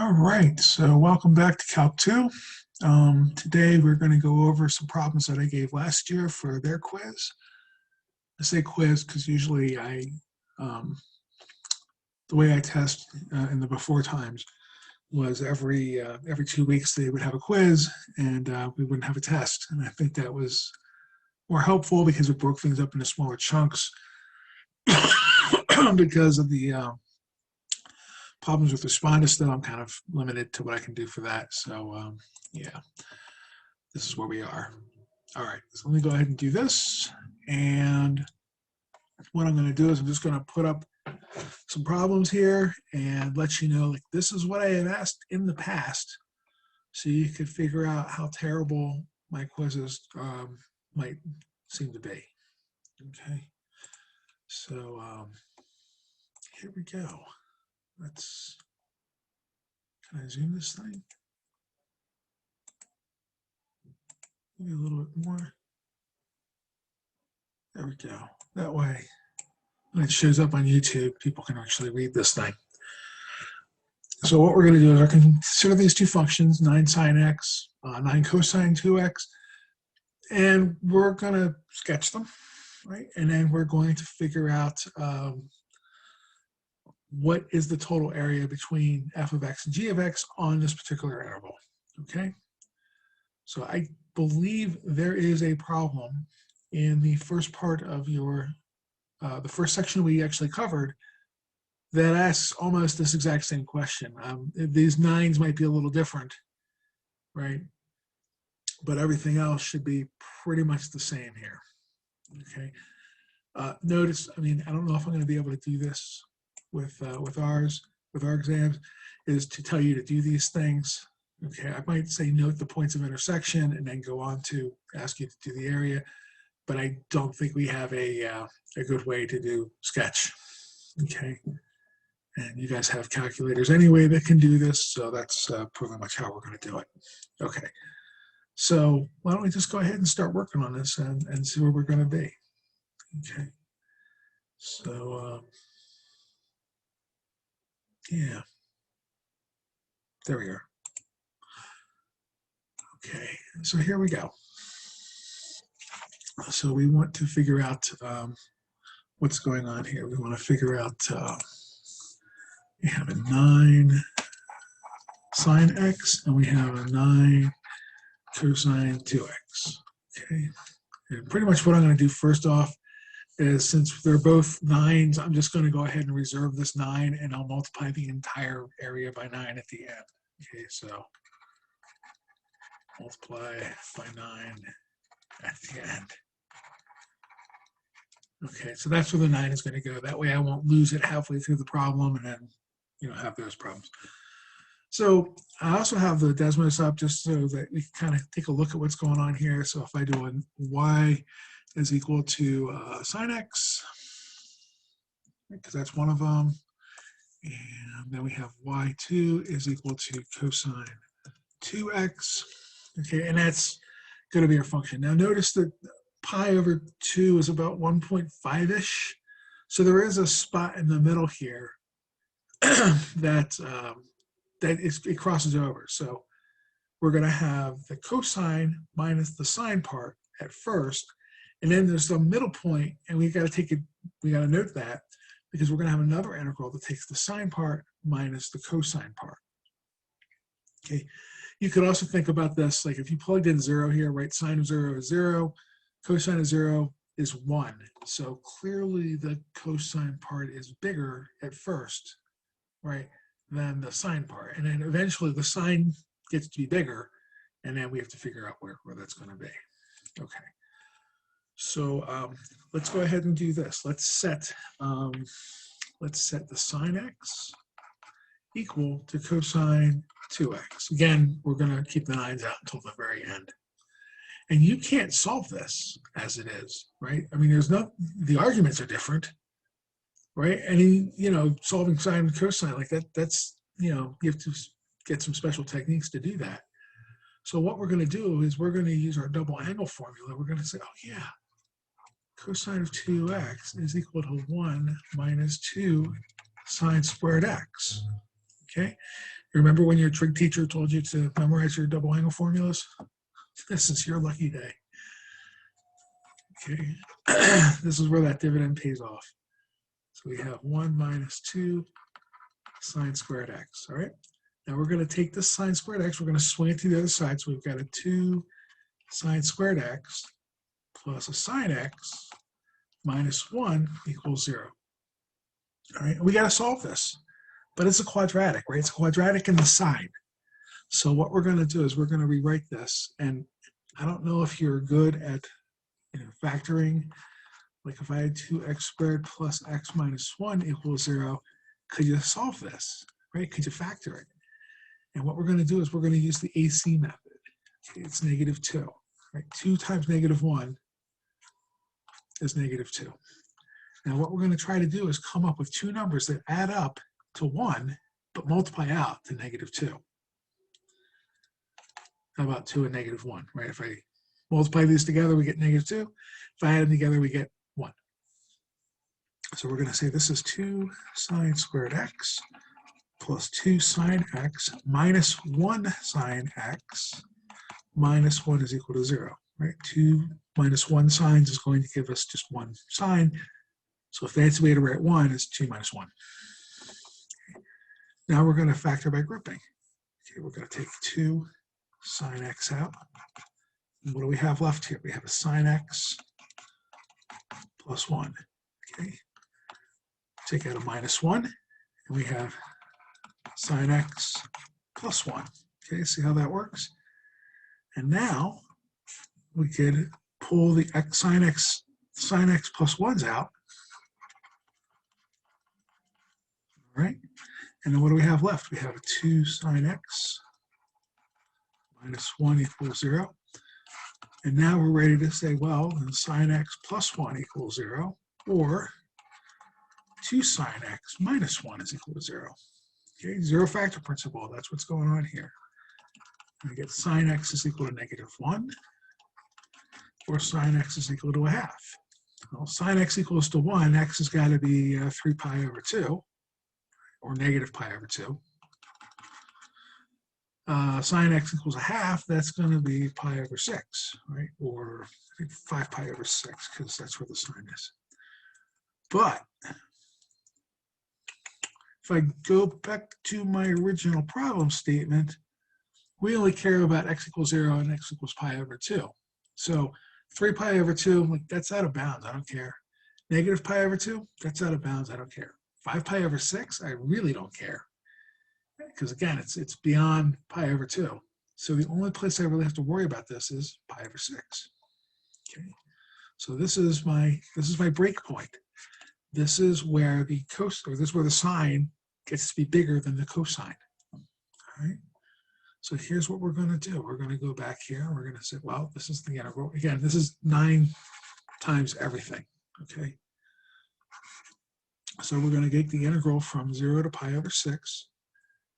All right, so welcome back to Calc 2. Today we're going to go over some problems that I gave last year for their quiz. I say quiz because usually the way I test in the before times was every 2 weeks they would have a quiz and we wouldn't have a test. And I think that was more helpful because it broke things up into smaller chunks because of the problems with responders, though. I'm kind of limited to what I can do for that. So yeah, this is where we are. All right, so let me go ahead and do this. And what I'm going to do is I'm just going to put up some problems here and let you know, like, this is what I have asked in the past, so you could figure out how terrible my quizzes might seem to be. Okay, so here we go. Can I zoom this thing? Maybe a little bit more. There we go. That way, when it shows up on YouTube, people can actually read this thing. So what we're going to do is I can consider these two functions, 9 sine x, 9 cosine 2x, and we're going to sketch them, right? And then we're going to figure out what is the total area between f of x and g of x on this particular interval, okay? So I believe there is a problem in the first part of your, the first section we actually covered, that asks almost this exact same question. These 9s might be a little different, right? But everything else should be pretty much the same here, okay? Notice, I mean, I don't know if I'm going to be able to do this with our exams, is to tell you to do these things. Okay, I might say note the points of intersection and then go on to ask you to do the area, but I don't think we have a good way to do sketch. Okay, and you guys have calculators anyway that can do this, so that's pretty much how we're going to do it. Okay, so why don't we just go ahead and start working on this and see where we're going to be. Okay, so yeah, there we are. Okay, so here we go. So we want to figure out what's going on here. We want to figure out, we have a 9 sine x and we have a 9 cosine 2x. Okay, and pretty much what I'm going to do first off is, since they're both 9s, I'm just going to go ahead and reserve this 9 and I'll multiply the entire area by 9 at the end. Okay, so multiply by 9 at the end. Okay, so that's where the 9 is going to go. That way I won't lose it halfway through the problem and then, have those problems. So I also have the Desmos up just so that we can kind of take a look at what's going on here. So if I do a y is equal to sine x, because that's one of them, and then we have y2 is equal to cosine 2x. Okay, and that's going to be our function. Now notice that pi over 2 is about 1.5-ish. So there is a spot in the middle here that it crosses over. So we're going to have the cosine minus the sine part at first, and then there's some middle point, and we got to note that, because we're going to have another integral that takes the sine part minus the cosine part. Okay, you could also think about this like if you plugged in 0 here, right? Sine of 0 is 0. Cosine of 0 is 1. So clearly the cosine part is bigger at first, right, than the sine part. And then eventually the sine gets to be bigger, and then we have to figure out where that's going to be. Okay. So let's go ahead and do this. Let's set the sine x equal to cosine 2x. Again, we're going to keep the 9s out until the very end. And you can't solve this as it is, right? I mean, the arguments are different, right? And, solving sine and cosine like that's, you have to get some special techniques to do that. So what we're going to do is we're going to use our double angle formula. We're going to say, oh yeah, cosine of 2x is equal to 1 minus 2 sine squared x. Okay. Remember when your trig teacher told you to memorize your double angle formulas? This is your lucky day. Okay. This is where that dividend pays off. So we have 1 minus 2 sine squared x. All right. Now we're going to take this sine squared x, we're going to swing it to the other side. So we've got a 2 sine squared x plus a sine x minus 1 equals 0. All right. We got to solve this. But it's a quadratic, right? It's a quadratic in the side. So what we're going to do is we're going to rewrite this. And I don't know if you're good at factoring. Like if I had 2x squared plus x minus 1 equals 0, could you solve this, right? Could you factor it? And what we're going to do is we're going to use the AC method. Okay, it's -2, right? 2 times -1 is -2. Now what we're going to try to do is come up with two numbers that add up to 1, but multiply out to -2. How about 2 and -1, right? If I multiply these together, we get -2. If I add them together, we get 1. So we're going to say this is 2 sine squared x plus 2 sine x minus 1 sine x minus 1 is equal to 0, right? 2 minus 1 sines is going to give us just 1 sine. So a fancy way to write 1 is 2 minus 1. Now we're going to factor by grouping. Okay, we're going to take 2 sine x out. And what do we have left here? We have a sine x plus 1. Okay. Take out a minus 1, and we have sine x plus 1. Okay, see how that works? And now we could pull the sine x plus 1s out. All right. And then what do we have left? We have a 2 sine x minus 1 equals 0. And now we're ready to say, well, then sine x plus 1 equals 0, or 2 sine x minus 1 is equal to 0. Okay, zero factor principle, that's what's going on here. I get sine x is equal to -1, or sine x is equal to 1/2. Well, sine x equals to 1, x has got to be 3 pi over 2, or negative pi over 2. Sine x equals 1/2, that's going to be pi over 6, right? Or I think 5 pi over 6, because that's where the sine is. But if I go back to my original problem statement, we only care about x equals 0 and x equals pi over 2. So 3 pi over 2, like, that's out of bounds, I don't care. Negative pi over 2, that's out of bounds, I don't care. 5 pi over 6, I really don't care. Because again, it's beyond pi over 2. So the only place I really have to worry about this is pi over 6. Okay. So this is my break point. This is where the sine gets to be bigger than the cosine. All right. So here's what we're going to do. We're going to go back here. And we're going to say, well, this is the integral. Again, this is 9 times everything. Okay. So we're going to get the integral from 0 to pi over 6.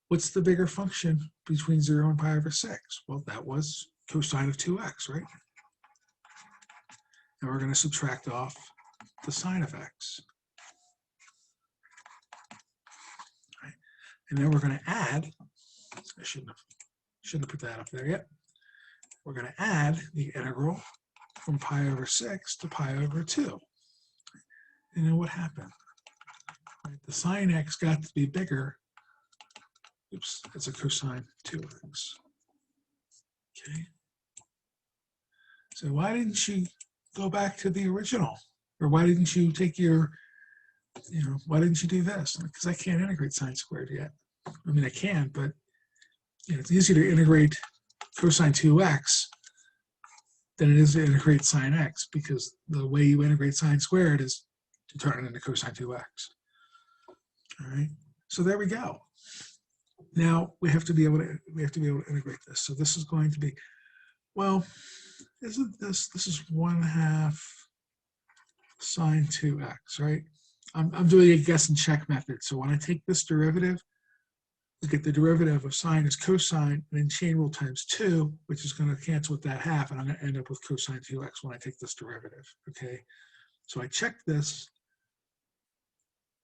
What's the bigger function between 0 and pi over 6? Well, that was cosine of 2x, right? And we're going to subtract off the sine of x. Right. And then we're going to add, I shouldn't have put that up there yet. We're going to add the integral from pi over 6 to pi over 2. And then what happened? Right, the sine x got to be bigger. Oops, that's a cosine 2x. Okay. So why didn't you go back to the original? Or why didn't you take your, why didn't you do this? Because I can't integrate sine squared yet. I mean, I can, but it's easier to integrate cosine 2x than it is to integrate sine x, because the way you integrate sine squared is to turn it into cosine 2x. All right. So there we go. Now we have to be able to integrate this. So this is going to be, well, isn't this is 1/2 sine 2x, right? I'm doing a guess and check method. So when I take this derivative, we get the derivative of sine is cosine, and then chain rule times 2, which is going to cancel with that half, and I'm going to end up with cosine 2x when I take this derivative. Okay, so I check this.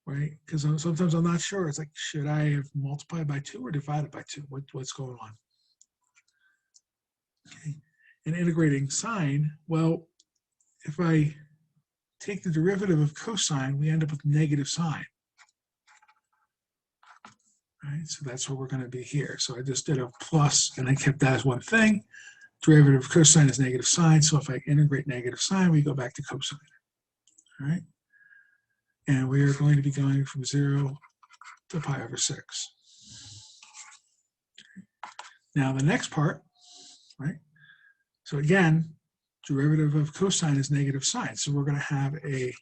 right? Because sometimes I'm not sure. It's like, should I have multiplied by 2 or divided by 2? What's going on? Okay. And integrating sine, well, if I take the derivative of cosine, we end up with negative sine. Right, so that's what we're going to be here. So I just did a plus and I kept that as one thing. Derivative of cosine is negative sine. So if I integrate negative sine, we go back to cosine. All right. And we are going to be going from 0 to pi over 6. Now the next part, right? So again, derivative of cosine is negative sine. So we're going to have a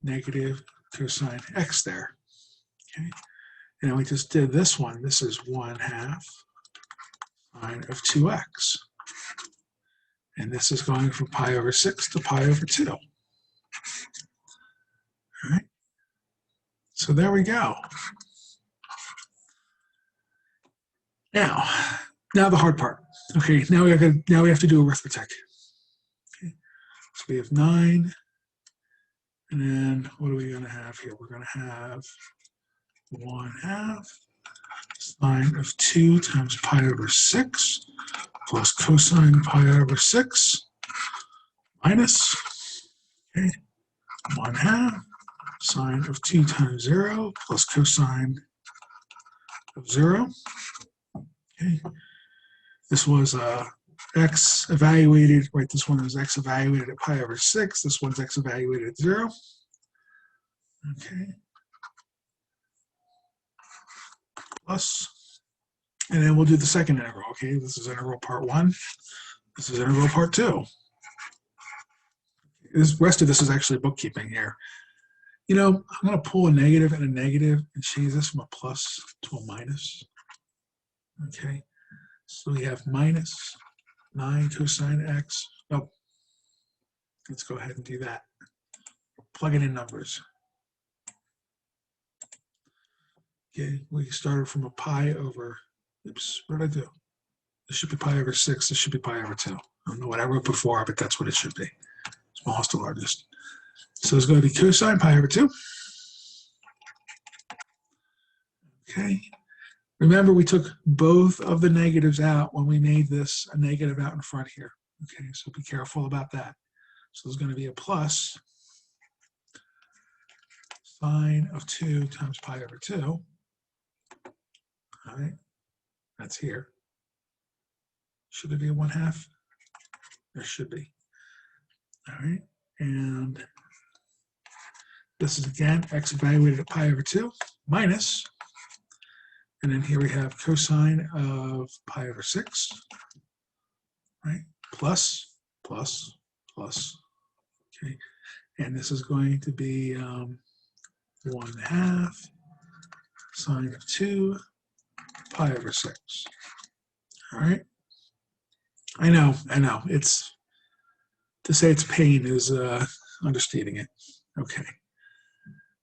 negative cosine x there. Okay. And we just did this one. This is 1/2 sine of 2x. And this is going from pi over 6 to pi over 2. All right. So there we go. Now the hard part. Okay, now we have to do arithmetic. Okay. So we have 9. And then what are we going to have here? We're going to have 1/2 sine of 2 times pi over 6 plus cosine pi over 6 minus, okay, 1/2 sine of 2 times 0 plus cosine of 0. Okay. This was x evaluated, right? This one was x evaluated at pi over 6. This one's x evaluated at 0. Okay. Plus, and then we'll do the second integral. Okay, this is integral part 1. This is integral part 2. The rest of this is actually bookkeeping here. You know, I'm going to pull a negative and a negative and change this from a plus to a minus. Okay, so we have minus 9 cosine x. Oh, let's go ahead and do that. Plug it in numbers. Okay, we started from a pi over, oops, what did I do? This should be pi over 6. This should be pi over 2. I don't know what I wrote before, but that's what it should be. Smallest to largest. So it's going to be cosine pi over 2. Okay. Remember, we took both of the negatives out when we made this a negative out in front here. Okay, so be careful about that. So there's going to be a plus sine of 2 times pi over 2. All right, that's here. Should there be a 1/2? There should be. All right, and this is again x evaluated at pi over 2 minus, and then here we have cosine of pi over 6, right? Plus, plus, plus. Okay, and this is going to be 1/2 sine of 2 pi over 6. All right. I know. It's, to say it's pain is understating it. Okay.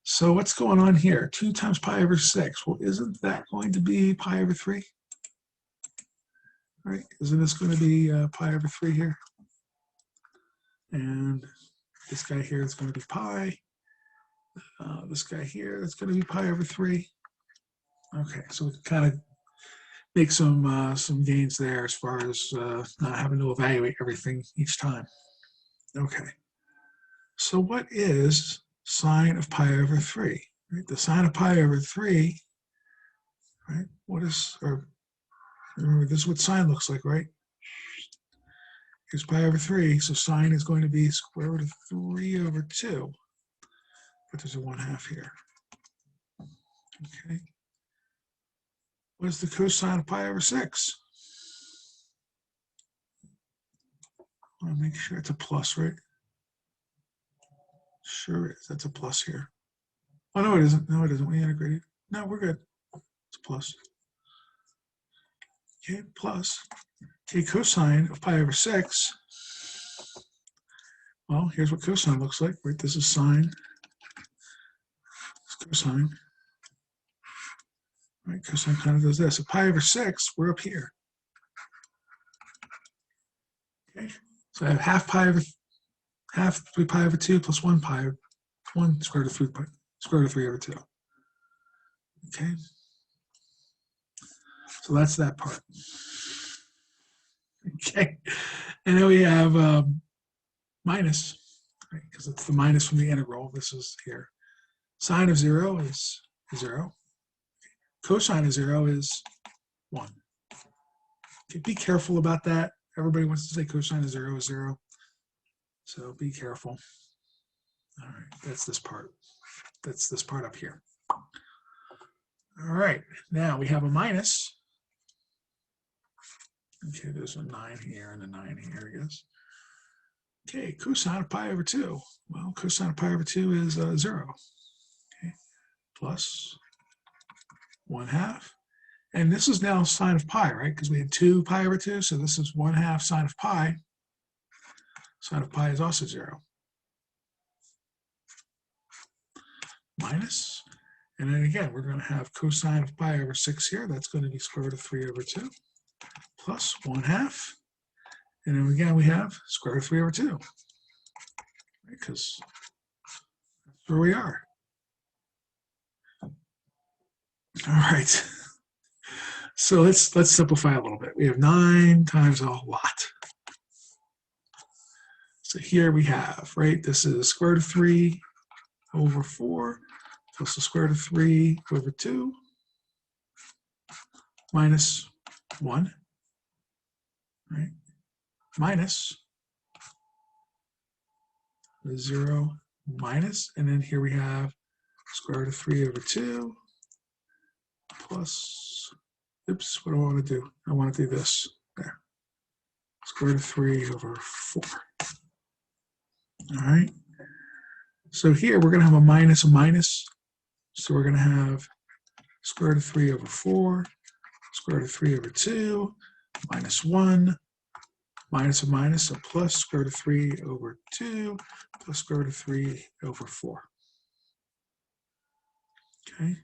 So what's going on here? 2 times pi over 6. Well, isn't that going to be pi over 3? Right? Isn't this going to be pi over 3 here? And this guy here is going to be pi. This guy here is going to be pi over 3. Okay, so we can kind of make some gains there as far as not having to evaluate everything each time. Okay, so what is sine of pi over 3? Right? The sine of pi over 3, right? What is, or remember, this is what sine looks like, right? Here's pi over 3, so sine is going to be square root of 3 over 2, but there's a 1/2 here. Okay. What is the cosine of pi over 6? I want to make sure it's a plus, right? Sure it is. That's a plus here. Oh, no, it isn't. No, it isn't. We integrated. No, we're good. It's a plus. Okay, plus. Okay, cosine of pi over 6. Well, here's what cosine looks like, right? This is sine. It's cosine. Right, cosine kind of does this. So pi over 6, we're up here. Okay, so I have half 3 pi over 2 plus 1 square root of 3 over 2. Okay. So that's that part. Okay. And then we have minus, right? Because it's the minus from the integral. This is here. Sine of 0 is 0. Cosine of 0 is 1. Okay, be careful about that. Everybody wants to say cosine of 0 is 0. So be careful. All right, that's this part. That's this part up here. All right, now we have a minus. Okay, there's a 9 here and a 9 here, I guess. Okay, cosine of pi over 2. Well, cosine of pi over 2 is 0. Okay, plus 1/2. And this is now sine of pi, right? Because we had 2 pi over 2, so this is 1/2 sine of pi. Sine of pi is also 0. Minus. And then again, we're going to have cosine of pi over 6 here. That's going to be square root of 3 over 2. Plus 1/2. And then again, we have square root of 3 over 2. Because that's where we are. All right. So let's simplify a little bit. We have 9 times a lot. So here we have, right, this is square root of 3 over 4 plus the square root of 3 over 2 minus 1, right, minus 0 minus, and then here we have square root of 3 over 2 plus, oops, what do I want to do? I want to do this, there, square root of 3 over 4. All right, so here we're going to have a minus, so we're going to have square root of 3 over 4, square root of 3 over 2, minus 1, minus a minus, so plus square root of 3 over 2, plus square root of 3 over 4. Okay,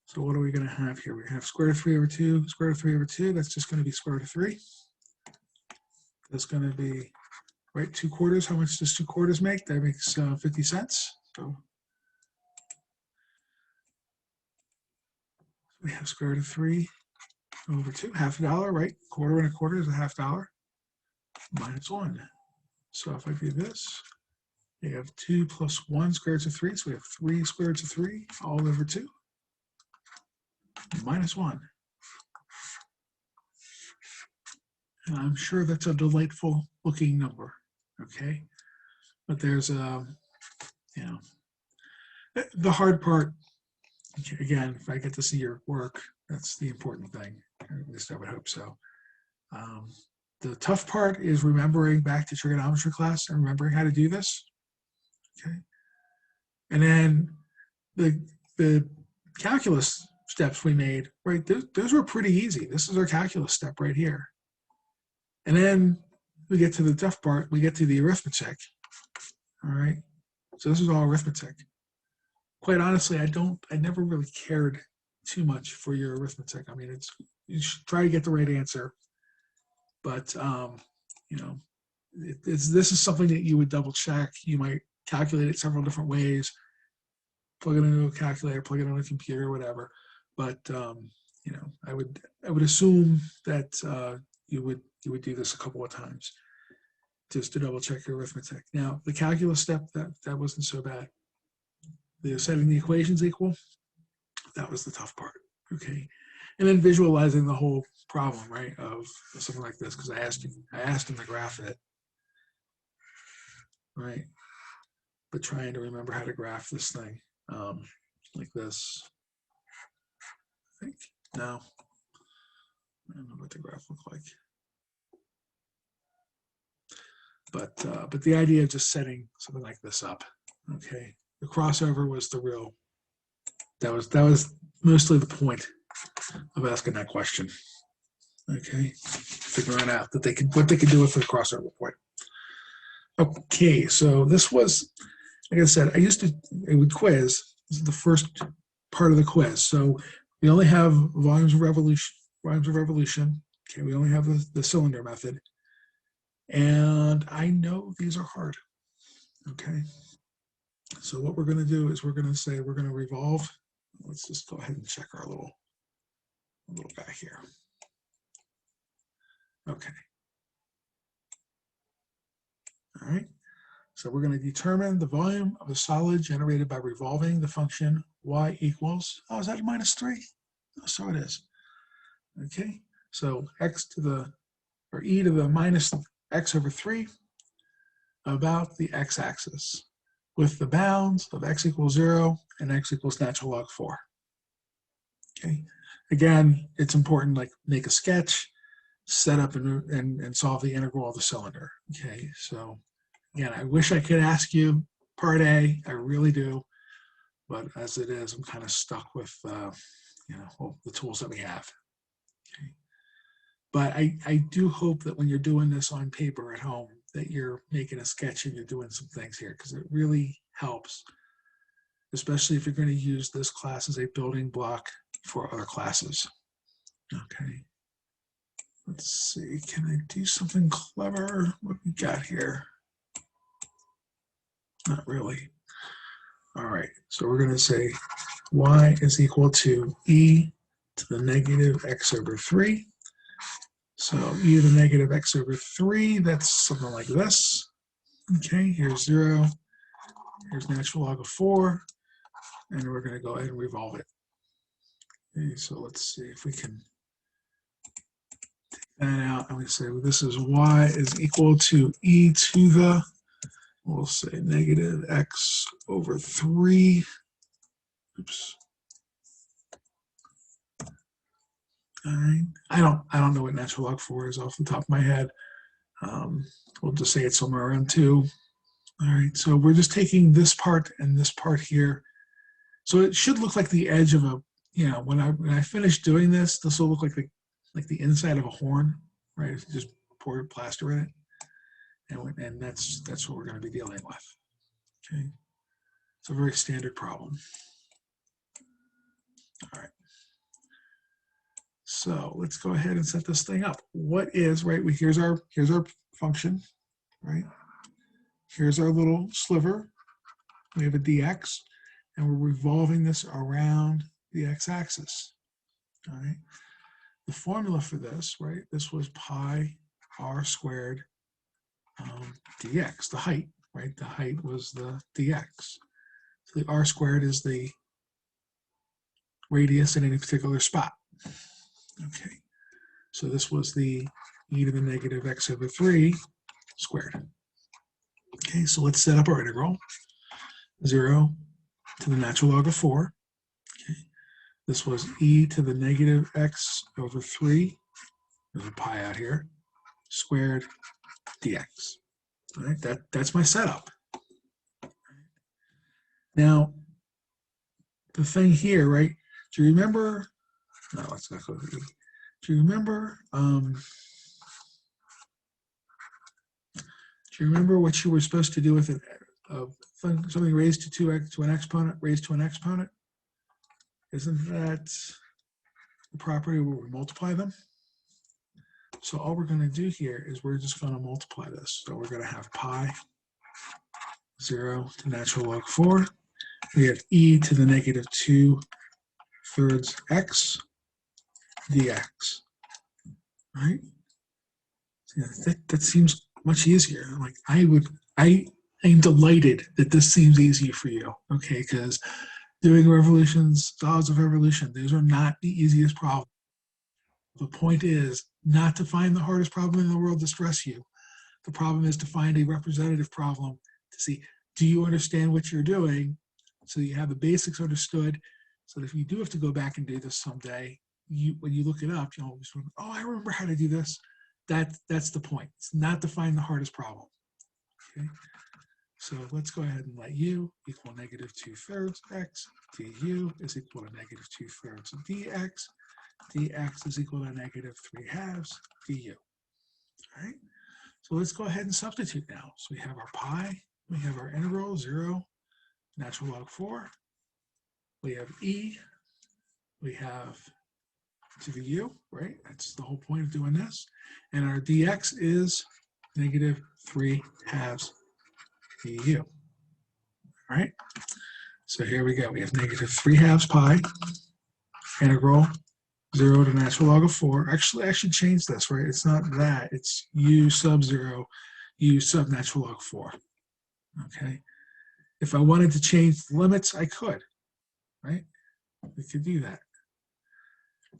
so what are we going to have here? We have square root of 3 over 2, square root of 3 over 2, that's just going to be square root of 3. That's going to be, right, 2/4. How much does 2/4 make? That makes 50 cents. So we have square root of 3 over 2, $0.50, right? Quarter and a quarter is $0.50 minus 1. So if I do this, you have 2 plus 1 square roots of 3, so we have 3 square roots of 3 all over 2 minus 1. And I'm sure that's a delightful looking number, okay? But there's a, you know, the hard part, again, if I get to see your work, that's the important thing. At least I would hope so. The tough part is remembering back to trigonometry class and remembering how to do this. Okay. And then the calculus steps we made, right, those were pretty easy. This is our calculus step right here. And then we get to the tough part, we get to the arithmetic. All right. So this is all arithmetic. Quite honestly, I never really cared too much for your arithmetic. I mean, you should try to get the right answer, but you know, this is something that you would double check. You might calculate it several different ways, plug it into a calculator, plug it on a computer, whatever. But you know, I would assume that you would do this a couple of times just to double check your arithmetic. Now, the calculus step, that wasn't so bad. The setting the equations equal, that was the tough part, okay? And then visualizing the whole problem, right, of something like this, because I asked him to graph it, right? But trying to remember how to graph this thing, like this, I think, no. I don't know what the graph looked like. But the idea of just setting something like this up, okay? The crossover was the real, that was mostly the point of asking that question. Okay, figuring out that what they could do with the crossover point. Okay, so this was, like I said, it would quiz. This is the first part of the quiz. So we only have volumes of revolution. Okay, we only have the cylinder method. And I know these are hard. Okay. So what we're going to do is we're going to say we're going to revolve let's just go ahead and check our little guy here. Okay. All right. So we're going to determine the volume of a solid generated by revolving the function y equals, oh, is that -3? Oh, so it is. Okay. So x to the, or e to the minus x over 3 about the x-axis with the bounds of x equals 0 and x equals natural log 4. Okay. Again, it's important, like make a sketch, set up and solve the integral of the cylinder. Okay. So again, I wish I could ask you part A, I really do, but as it is, I'm kind of stuck with well, the tools that we have. Okay. But I do hope that when you're doing this on paper at home, that you're making a sketch and you're doing some things here, because it really helps, especially if you're going to use this class as a building block for other classes. Okay. Let's see, can I do something clever? What we got here? Not really. All right, so we're going to say y is equal to e to the negative x over 3. So e to the negative x over 3, that's something like this. Okay, here's 0. Here's natural log of 4. And we're going to go ahead and revolve it. Okay, so let's see if we can take that out. And we say, well, this is y is equal to e to the, we'll say negative x over 3. Oops. All right. I don't know what natural log 4 is off the top of my head. We'll just say it's somewhere around 2. All right. So we're just taking this part and this part here. So it should look like the edge of a, when I finish doing this, this will look like the inside of a horn, right? If you just pour plaster in it, and that's what we're going to be dealing with. Okay. It's a very standard problem. All right. So let's go ahead and set this thing up. What is, right, here's our function, right? Here's our little sliver. We have a dx, and we're revolving this around the x-axis. All right. The formula for this, right, this was pi r squared dx, the height, right? The height was the dx. So the r squared is the radius in any particular spot. Okay, so this was the e to the negative x over 3 squared. Okay, so let's set up our integral. 0 to the natural log of 4. Okay, this was e to the negative x over 3, there's a pi out here, squared dx. All right, that's my setup. Now, the thing here, right, do you remember, no, let's not go to e. Do you remember, what you were supposed to do with it? Something raised to 2x to an exponent, raised to an exponent? Isn't that the property where we multiply them? So all we're going to do here is we're just going to multiply this. So we're going to have pi 0 to natural log 4. We have e to the negative 2/3 x dx. Right? Yeah, that seems much easier. Like I am delighted that this seems easy for you. Okay, because doing revolutions, laws of revolution, those are not the easiest problem. The point is not to find the hardest problem in the world to stress you. The problem is to find a representative problem to see, do you understand what you're doing? So you have the basics understood, so that if you do have to go back and do this someday, when you look it up, you'll always remember, oh, I remember how to do this. That's the point. It's not to find the hardest problem. Okay. So let's go ahead and let u equal negative 2/3 x, du is equal to negative 2/3 dx, dx is equal to negative 3/2 du. All right. So let's go ahead and substitute now. So we have our pi, we have our integral 0, natural log 4, we have e, we have to the u, right? That's the whole point of doing this. And our dx is negative 3/2 du. All right. So here we go. We have negative 3/2 pi integral 0 to natural log of 4. Actually, I should change this, right? It's not that. It's u sub 0, u sub natural log 4. Okay. If I wanted to change the limits, I could, right? We could do that.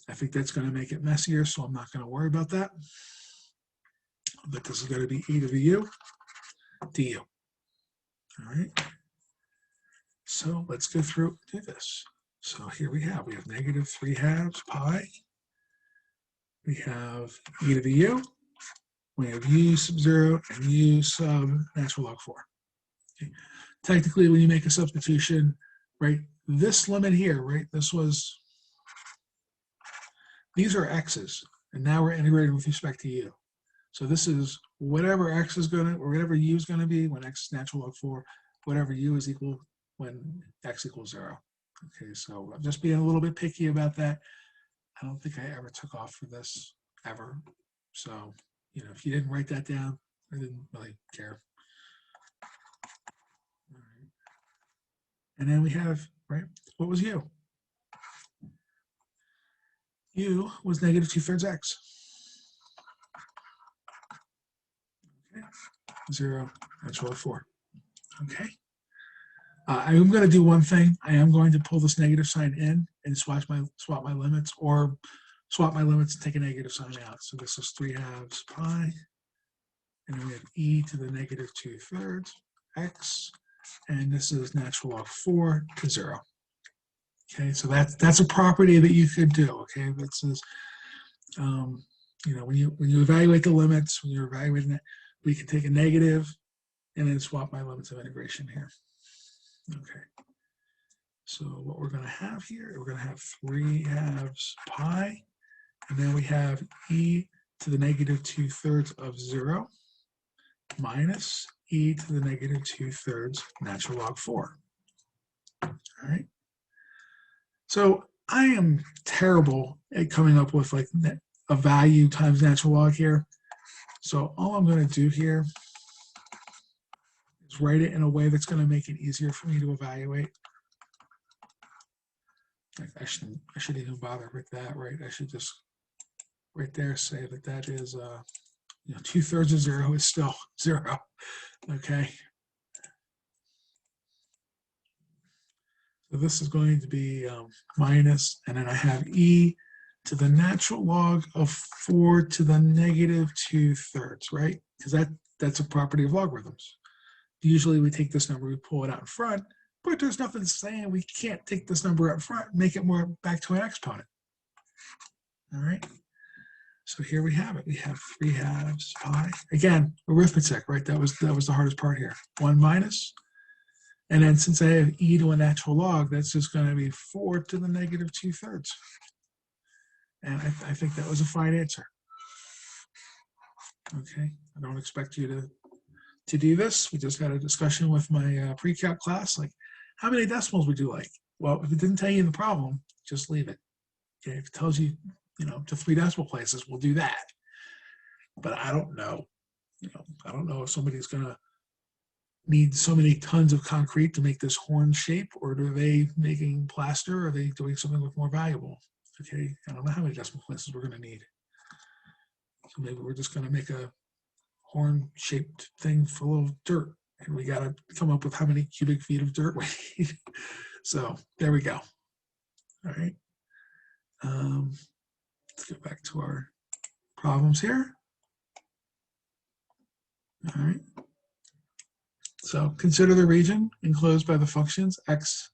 I think that's going to make it messier, so I'm not going to worry about that. But this is going to be e to the u du. All right. So let's go through and do this. So here we have negative 3/2 pi. We have e to the u. We have u sub 0 and u sub natural log 4. Okay. Technically, when you make a substitution, right, this limit here, right, these are x's, and now we're integrating with respect to u. So this is whatever x is going to, or whatever u is going to be when x is natural log 4, whatever u is equal when x equals 0. Okay, so I'm just being a little bit picky about that. I don't think I ever took off for this, ever. So, if you didn't write that down, I didn't really care. All right. And then we have, right, what was u? U was negative 2/3 x. Okay. 0, natural log 4. Okay. I'm going to do one thing. I am going to pull this negative sign in and swap my limits, or swap my limits and take a negative sign out. So this is 3/2 pi, and then we have e to the negative 2/3 x, and this is natural log 4 to 0. Okay, so that's a property that you could do. Okay, this is when you evaluate the limits, when you're evaluating it, we can take a negative and then swap my limits of integration here. Okay, so what we're going to have here, we're going to have 3/2 pi, and then we have e to the negative 2/3 of 0 minus e to the negative 2/3 natural log 4. All right. So I am terrible at coming up with like a value times natural log here. So all I'm going to do here is write it in a way that's going to make it easier for me to evaluate. I shouldn't even bother with that, right? I should just right there say that is 2/3 of 0 is still 0. Okay. So this is going to be minus, and then I have e to the natural log of 4 to the negative 2/3, right? Because that's a property of logarithms. Usually we take this number, we pull it out in front, but there's nothing saying we can't take this number out front and make it more back to an exponent. All right. So here we have it. We have 3/2 pi. Again, arithmetic, right? That was the hardest part here. 1 minus. And then since I have e to a natural log, that's just going to be 4 to the negative 2/3. And I think that was a fine answer. Okay. I don't expect you to do this. We just had a discussion with my pre-calc class, like, how many decimals would you like? Well, if it didn't tell you the problem, just leave it. Okay, if it tells you, to 3 decimal places, we'll do that. But I don't know. I don't know if somebody's gonna need so many tons of concrete to make this horn shape, or are they making plaster? Or are they doing something with more valuable? Okay, I don't know how many decimal places we're gonna need. So maybe we're just gonna make a horn-shaped thing full of dirt, and we got to come up with how many cubic feet of dirt we need. So there we go. All right. Let's get back to our problems here. All right. So consider the region enclosed by the functions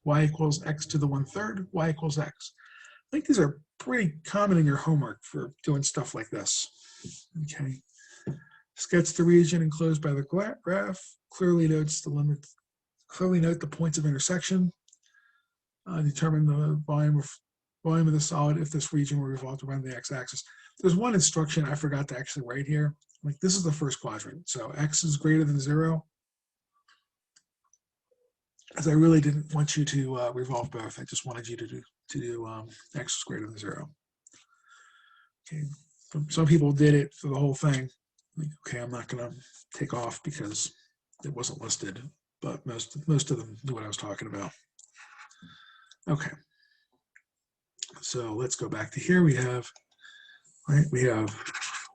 y equals x to the 1/3, y equals x. I think these are pretty common in your homework for doing stuff like this. Okay. Sketch the region enclosed by the graph. Clearly notes the limits. Clearly note the points of intersection. Determine the volume of the solid if this region were revolved around the x-axis. There's one instruction I forgot to actually write here. Like, this is the first quadrant, so x is greater than 0. As I really didn't want you to revolve both. I just wanted you to do x is greater than 0. Okay. Some people did it for the whole thing. Like, okay, I'm not going to take off because it wasn't listed, but most of them knew what I was talking about. Okay. So let's go back to here. We have, right, we have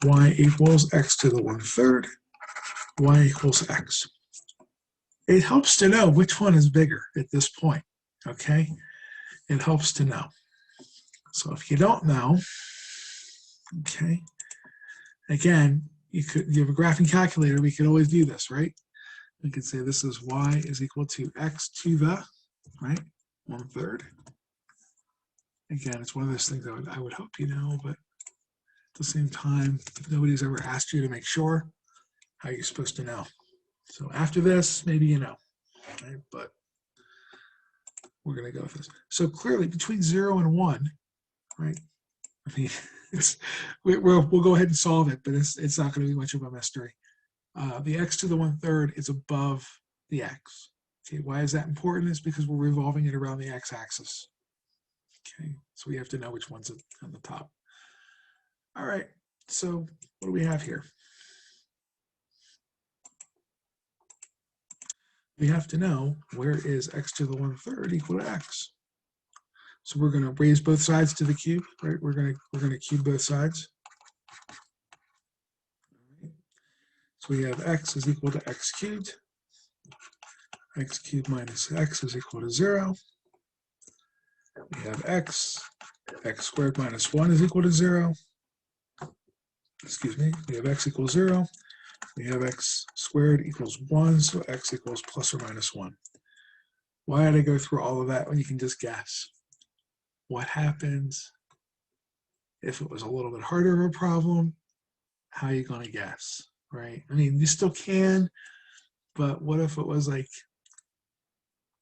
y equals x to the 1/3, y equals x. It helps to know which one is bigger at this point, okay? It helps to know. So if you don't know, okay, again, you have a graphing calculator, we could always do this, right? We could say this is y is equal to x to the, right, 1/3. Again, it's one of those things I would hope you know, but at the same time, nobody's ever asked you to make sure. How are you supposed to know? So after this, maybe you know, right? But we're going to go with this. So clearly, between 0 and 1, right? I mean, we'll go ahead and solve it, but it's not going to be much of a mystery. The x to the 1/3 is above the x. Okay, why is that important? It's because we're revolving it around the x-axis. Okay, so we have to know which one's on the top. All right, so what do we have here? We have to know where is x to the 1/3 equal to x. So we're going to raise both sides to the cube, right? We're going to cube both sides. So we have x is equal to x cubed. X cubed minus x is equal to 0. We have x squared minus 1 is equal to 0. Excuse me, we have x equals 0. We have x squared equals 1, so x equals plus or minus 1. Why did I go through all of that when you can just guess? What happens if it was a little bit harder of a problem? How are you going to guess, right? I mean, you still can, but what if it was like,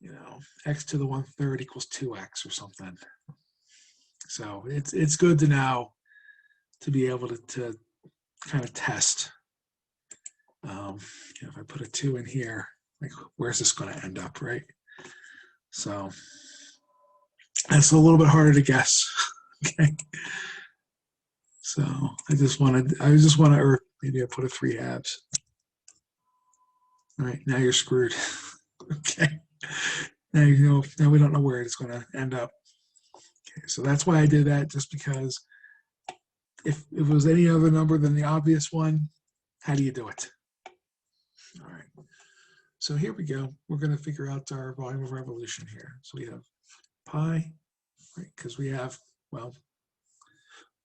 you know, x to the 1/3 equals 2x or something? So it's good to know, to be able to kind of test. You know, if I put a 2 in here, like, where's this going to end up, right? So that's a little bit harder to guess. Okay. So I just want to, or maybe I put a 3/2. All right, now you're screwed. Okay. Now you know. Now we don't know where it's going to end up. Okay, so that's why I did that, just because if it was any other number than the obvious one, how do you do it? All right. So here we go. We're going to figure out our volume of revolution here. So we have pi, right? Because we have, well,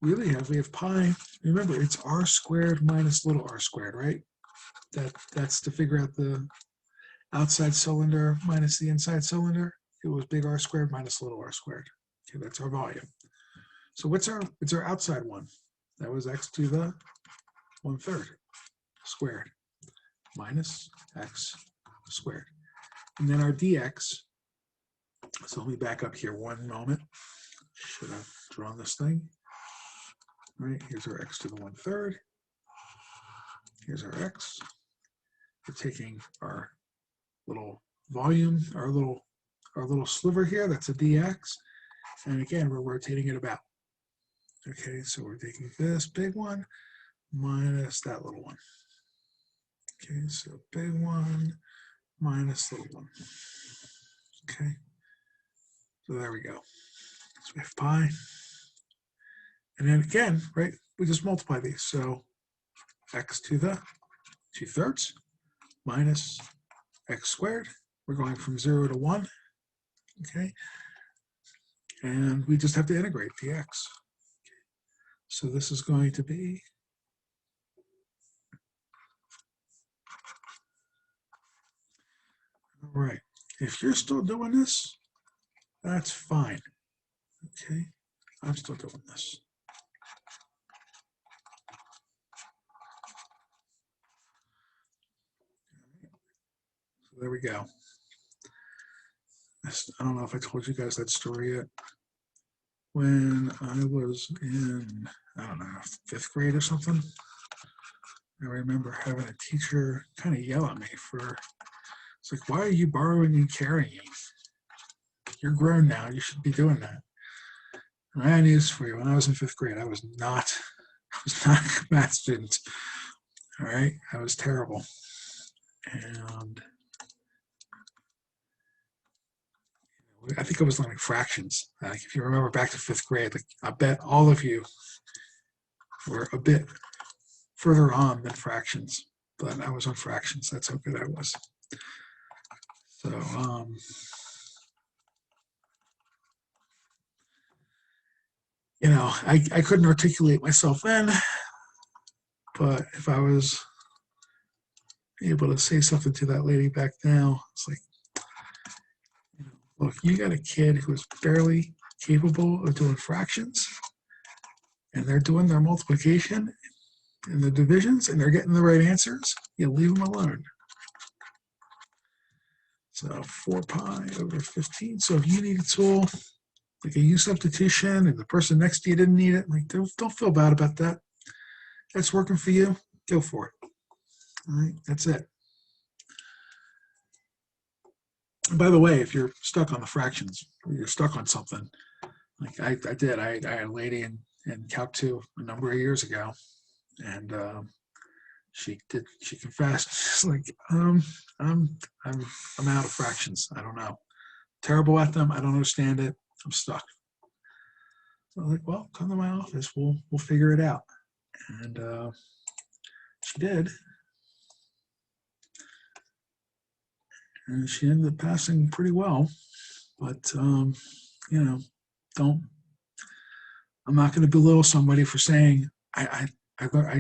we have pi. Remember, it's r squared minus little r squared, right? That's to figure out the outside cylinder minus the inside cylinder. It was big R squared minus little r squared. Okay, that's our volume. So it's our outside one. That was x to the 1/3 squared minus x squared. And then our dx, so let me back up here one moment. Should have drawn this thing. All right, here's our x to the 1/3. Here's our x. We're taking our little volume, our little sliver here, that's a dx. And again, we're rotating it about. Okay, so we're taking this big one minus that little one. Okay, so big one minus little one. Okay, so there we go. So we have pi. And then again, right, we just multiply these. So x to the 2/3 minus x squared. We're going from 0 to 1. Okay, and we just have to integrate dx. Okay. So this is going to be all right. If you're still doing this, that's fine. Okay, I'm still doing this. So there we go. I don't know if I told you guys that story yet. When I was in, I don't know, 5th grade or something, I remember having a teacher kind of yell at me for, it's like, why are you borrowing and carrying? You're grown now, you should be doing that. And I had news for you. When I was in 5th grade, I was not a math student. All right, I was terrible. And I think I was learning fractions. Like if you remember back to 5th grade, like I bet all of you were a bit further on than fractions, but I was on fractions. That's how good I was. So, you know, I couldn't articulate myself then, but if I was able to say something to that lady back now, it's like, you know, look, you got a kid who is barely capable of doing fractions, and they're doing their multiplication and the divisions, and they're getting the right answers. You leave them alone. So 4 pi over 15. So if you need a tool, like a U substitution, and the person next to you didn't need it, like don't feel bad about that. That's working for you. Go for it. All right, that's it. And by the way, if you're stuck on the fractions, or you're stuck on something, like I had a lady in Calc 2 a number of years ago, and she confessed, she's like, I'm out of fractions. I don't know. Terrible at them. I don't understand it. I'm stuck. So I'm like, well, come to my office. We'll figure it out. And she did. And she ended up passing pretty well. But you know, I'm not going to belittle somebody for saying I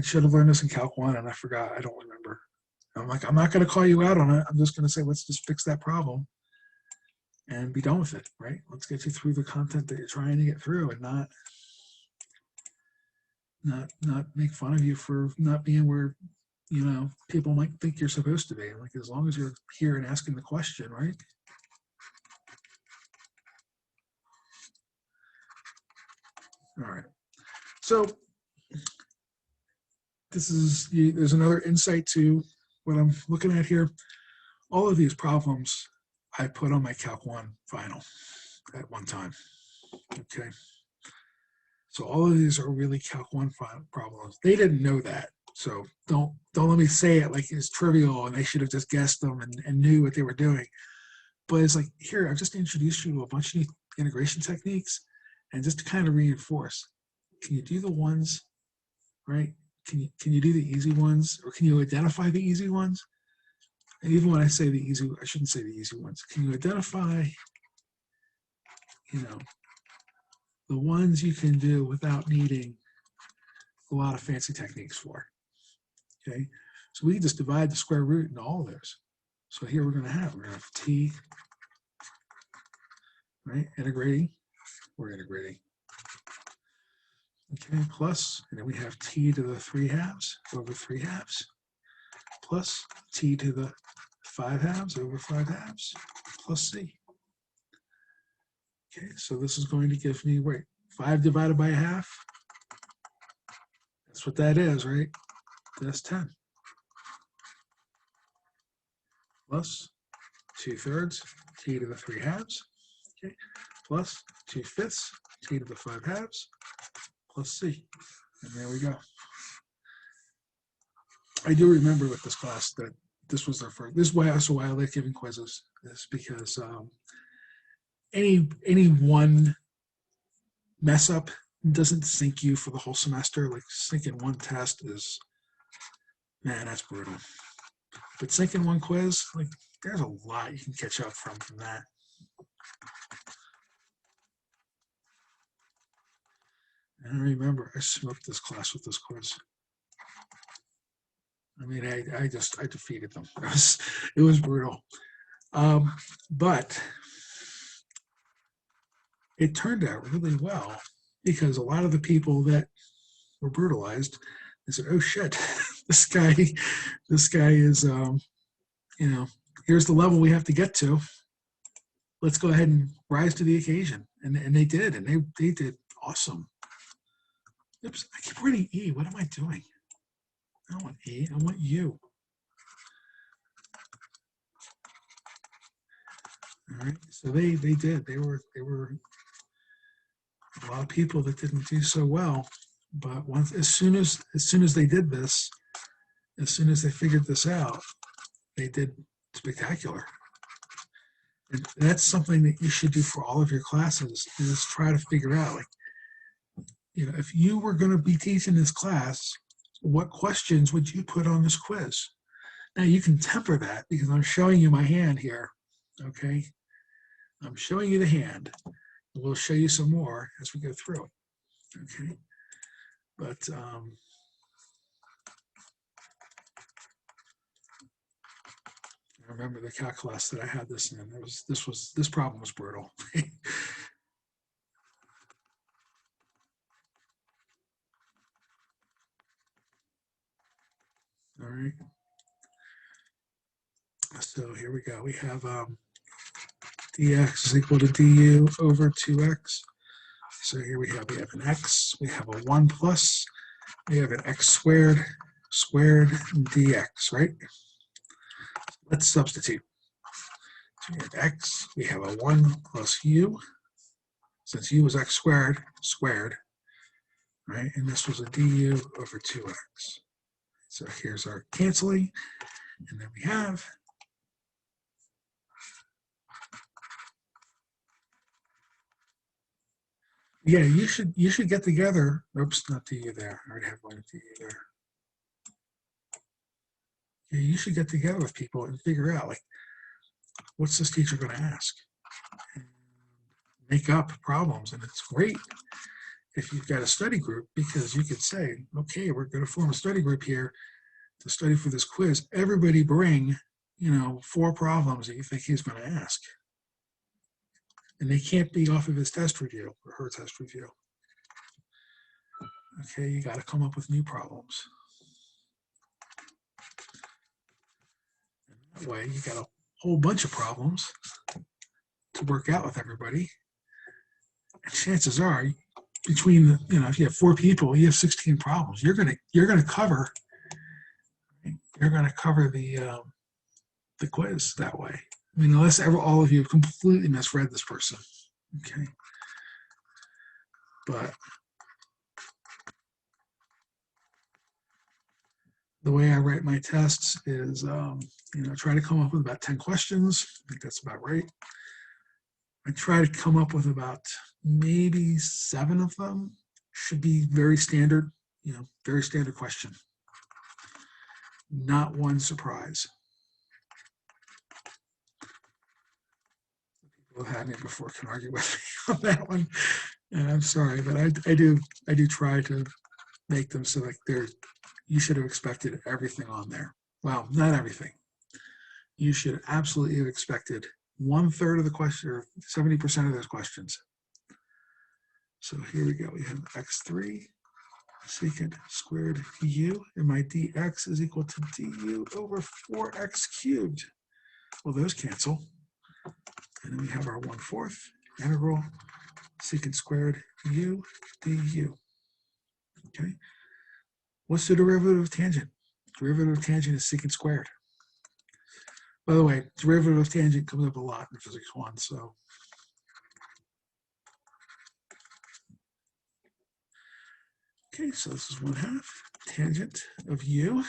should have learned this in Calc 1 and I forgot. I don't remember. I'm like, I'm not going to call you out on it. I'm just going to say, let's just fix that problem and be done with it, right? Let's get you through the content that you're trying to get through, and not make fun of you for not being where, you know, people might think you're supposed to be. Like, as long as you're here and asking the question, right? All right. So there's another insight to what I'm looking at here. All of these problems I put on my Calc 1 final at one time. Okay. So all of these are really Calc 1 problems. They didn't know that. So don't let me say it like it's trivial and they should have just guessed them and knew what they were doing. But it's like, here, I've just introduced you to a bunch of new integration techniques, and just to kind of reinforce, can you do the ones, right? Can you do the easy ones, or can you identify the easy ones? And even when I say the easy, I shouldn't say the easy ones. Can you identify, you know, the ones you can do without needing a lot of fancy techniques for? Okay, so we can just divide the square root into all of those. So here we're going to have t, right, integrating, we're integrating. Okay, plus, and then we have t to the 3/2 over 3/2 plus t to the 5/2 over 5/2 plus c. Okay, so this is going to give me, wait, 5 divided by 1/2. That's what that is, right? That's 10. Plus 2/3 t to the 3/2. Okay, plus 2/5 t to the 5/2 plus c. And there we go. I do remember with this class that this was their first. This is why I like giving quizzes, is because any one mess up doesn't sink you for the whole semester. Like, sinking one test is, man, that's brutal. But sinking one quiz, like, there's a lot you can catch up from that. And I remember I smoked this class with this quiz. I mean, I defeated them. It was brutal. But it turned out really well, because a lot of the people that were brutalized, they said, oh shit, this guy is, you know, here's the level we have to get to. Let's go ahead and rise to the occasion. And they did, and they did awesome. Oops, I keep writing E. What am I doing? I don't want E, I want U. All right, so they did. They were a lot of people that didn't do so well, but as soon as they did this, as soon as they figured this out, they did spectacular. And that's something that you should do for all of your classes, is try to figure out, like, if you were going to be teaching this class, what questions would you put on this quiz? Now you can temper that because I'm showing you my hand here, okay? I'm showing you the hand. We'll show you some more as we go through it, okay? But I remember the calc class that I had this in. This problem was brutal. All right. So here we go. We have dx is equal to du over 2x. So here we have an x, we have a 1 plus, we have an x squared dx, right? Let's substitute. So we have x, we have a 1 plus u, since u was x squared, right? And this was a du over 2x. So here's our canceling, and then we have you should get together. Oops, not du there. I already have one du there. Yeah, you should get together with people and figure out, like, what's this teacher going to ask? And make up problems, and it's great if you've got a study group, because you could say, okay, we're going to form a study group here to study for this quiz. Everybody bring, 4 problems that you think he's going to ask. And they can't be off of his test review or her test review. Okay, you got to come up with new problems. And that way, you got a whole bunch of problems to work out with everybody. And chances are, between if you have 4 people, you have 16 problems. You're gonna cover the quiz that way. I mean, unless all of you have completely misread this person, okay? But the way I write my tests is, try to come up with about 10 questions. I think that's about right. I try to come up with about maybe 7 of them. Should be very standard, very standard question. Not one surprise. People have had me before can argue with me on that one, and I'm sorry, but I do try to make them so like you should have expected everything on there. Well, not everything. You should absolutely have expected 1/3 of the question, or 70% of those questions. So here we go. We have x3 secant squared u, and my dx is equal to du over 4x cubed. Well, those cancel. And then we have our 1/4 integral secant squared u du. Okay. What's the derivative of tangent? Derivative of tangent is secant squared. By the way, derivative of tangent comes up a lot in physics 1, so. Okay, so this is 1/2 tangent of u.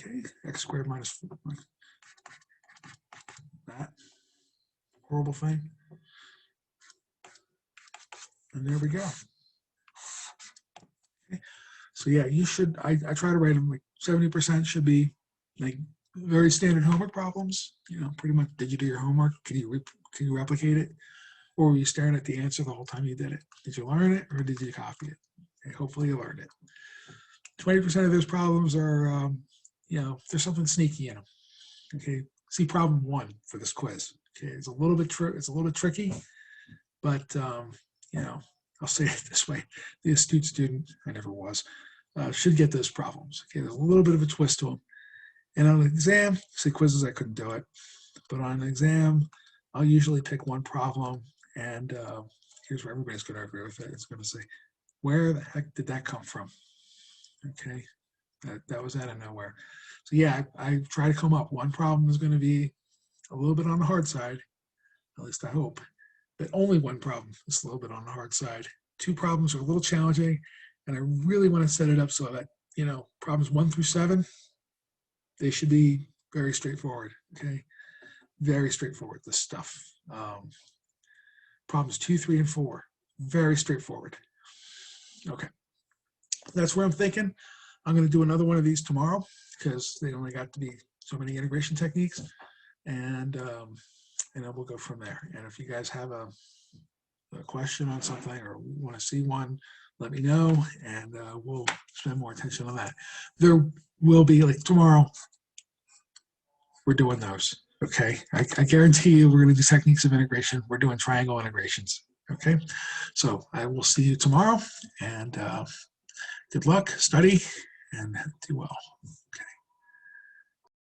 Okay, x squared minus 4. That horrible thing. And there we go. Okay. So yeah, you should, I try to write them like 70% should be like very standard homework problems. Pretty much, did you do your homework? Can you replicate it? Or were you staring at the answer the whole time you did it? Did you learn it or did you copy it? Okay, hopefully you learned it. 20% of those problems are, there's something sneaky in them. Okay, see problem 1 for this quiz. Okay, it's a little bit tricky, but I'll say it this way: the astute student, I never was, should get those problems. Okay, there's a little bit of a twist to them. And on an exam, see quizzes I couldn't do it, but on an exam, I'll usually pick one problem, and here's where everybody's going to agree with it. It's going to say, where the heck did that come from? Okay, that was out of nowhere. So yeah, I try to come up. One problem is going to be a little bit on the hard side, at least I hope, but only one problem is a little bit on the hard side. 2 problems are a little challenging, and I really want to set it up so that, problems 1 through 7, they should be very straightforward, okay? very straightforward, this stuff. Problems 2, 3, and 4, very straightforward. Okay, that's where I'm thinking. I'm going to do another one of these tomorrow because they only got to be so many integration techniques, and then we'll go from there. And if you guys have a question on something or want to see one, let me know, and we'll spend more attention on that. There will be, like tomorrow, we're doing those. Okay, I guarantee you we're going to do techniques of integration. We're doing triangle integrations. Okay, so I will see you tomorrow, and good luck, study, and do well. Okay.